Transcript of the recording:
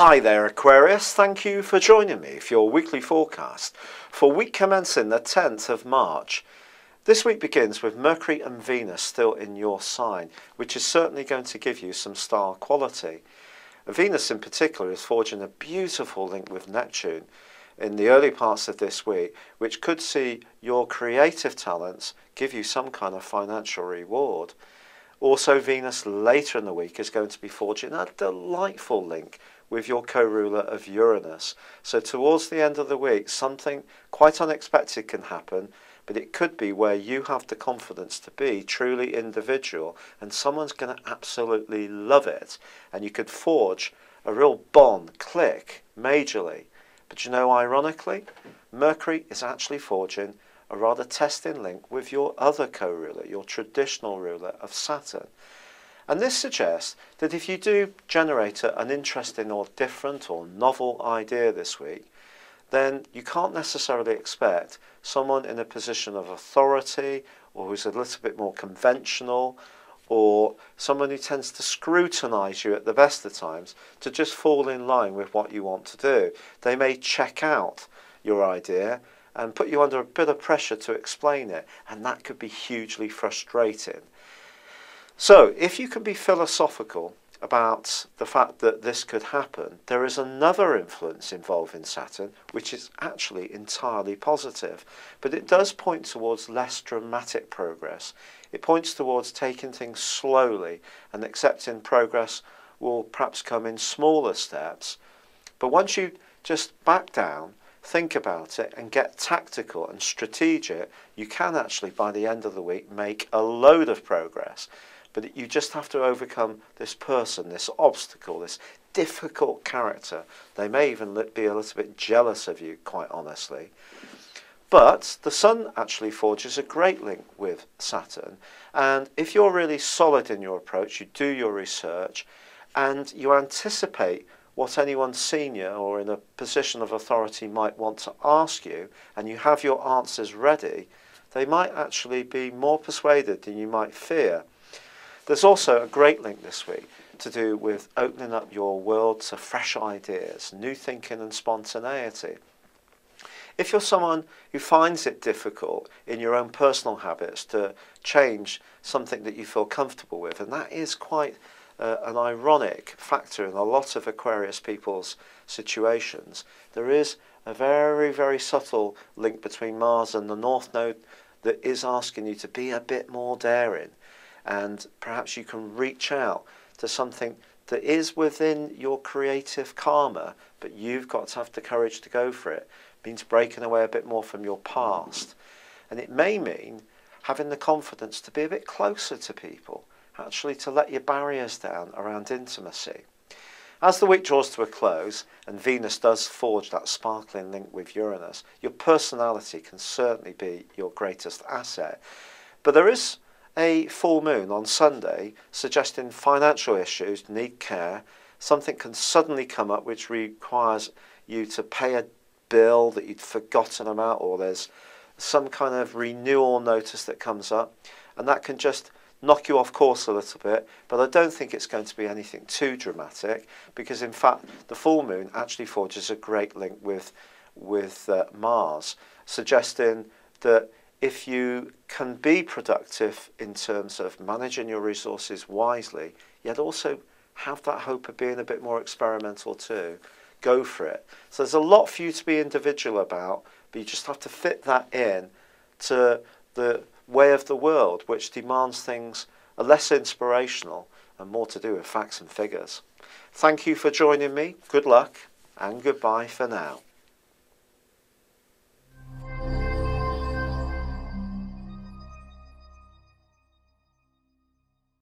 Hi there Aquarius, thank you for joining me for your weekly forecast for week commencing the 10th of March. This week begins with Mercury and Venus still in your sign, which is certainly going to give you some star quality. Venus in particular is forging a beautiful link with Neptune in the early parts of this week, which could see your creative talents give you some kind of financial reward. Also, Venus later in the week is going to be forging a delightful link with your co-ruler of Uranus. So towards the end of the week, something quite unexpected can happen, but it could be where you have the confidence to be truly individual and someone's going to absolutely love it. And you could forge a real bond, click, majorly. But you know, ironically, Mercury is actually forging a rather testing link with your other co-ruler, your traditional ruler of Saturn. And this suggests that if you do generate an interesting or different or novel idea this week, then you can't necessarily expect someone in a position of authority or who's a little bit more conventional or someone who tends to scrutinize you at the best of times to just fall in line with what you want to do. They may check out your idea and put you under a bit of pressure to explain it, and that could be hugely frustrating. So if you can be philosophical about the fact that this could happen, there is another influence involving Saturn which is actually entirely positive, but it does point towards less dramatic progress. It points towards taking things slowly and accepting progress will perhaps come in smaller steps. But once you just back down, think about it and get tactical and strategic, you can actually by the end of the week make a load of progress. But you just have to overcome this person, this obstacle, this difficult character. They may even be a little bit jealous of you, quite honestly. But the Sun actually forges a great link with Saturn. And if you're really solid in your approach, you do your research, and you anticipate what anyone senior or in a position of authority might want to ask you, and you have your answers ready, they might actually be more persuaded than you might fear. There's also a great link this week to do with opening up your world to fresh ideas, new thinking and spontaneity. If you're someone who finds it difficult in your own personal habits to change something that you feel comfortable with, and that is quite an ironic factor in a lot of Aquarius people's situations, there is a very, very subtle link between Mars and the North Node that is asking you to be a bit more daring. And perhaps you can reach out to something that is within your creative karma, but you've got to have the courage to go for it. It means breaking away a bit more from your past. And it may mean having the confidence to be a bit closer to people, actually to let your barriers down around intimacy. As the week draws to a close and Venus does forge that sparkling link with Uranus, your personality can certainly be your greatest asset. But there is a full moon on Sunday suggesting financial issues need care. Something can suddenly come up which requires you to pay a bill that you'd forgotten about, or there's some kind of renewal notice that comes up, and that can just knock you off course a little bit. But I don't think it's going to be anything too dramatic, because in fact the full moon actually forges a great link with Mars, suggesting that if you can be productive in terms of managing your resources wisely, yet also have that hope of being a bit more experimental too, go for it. So there's a lot for you to be individual about, but you just have to fit that in to the way of the world, which demands things are less inspirational and more to do with facts and figures. Thank you for joining me. Good luck and goodbye for now.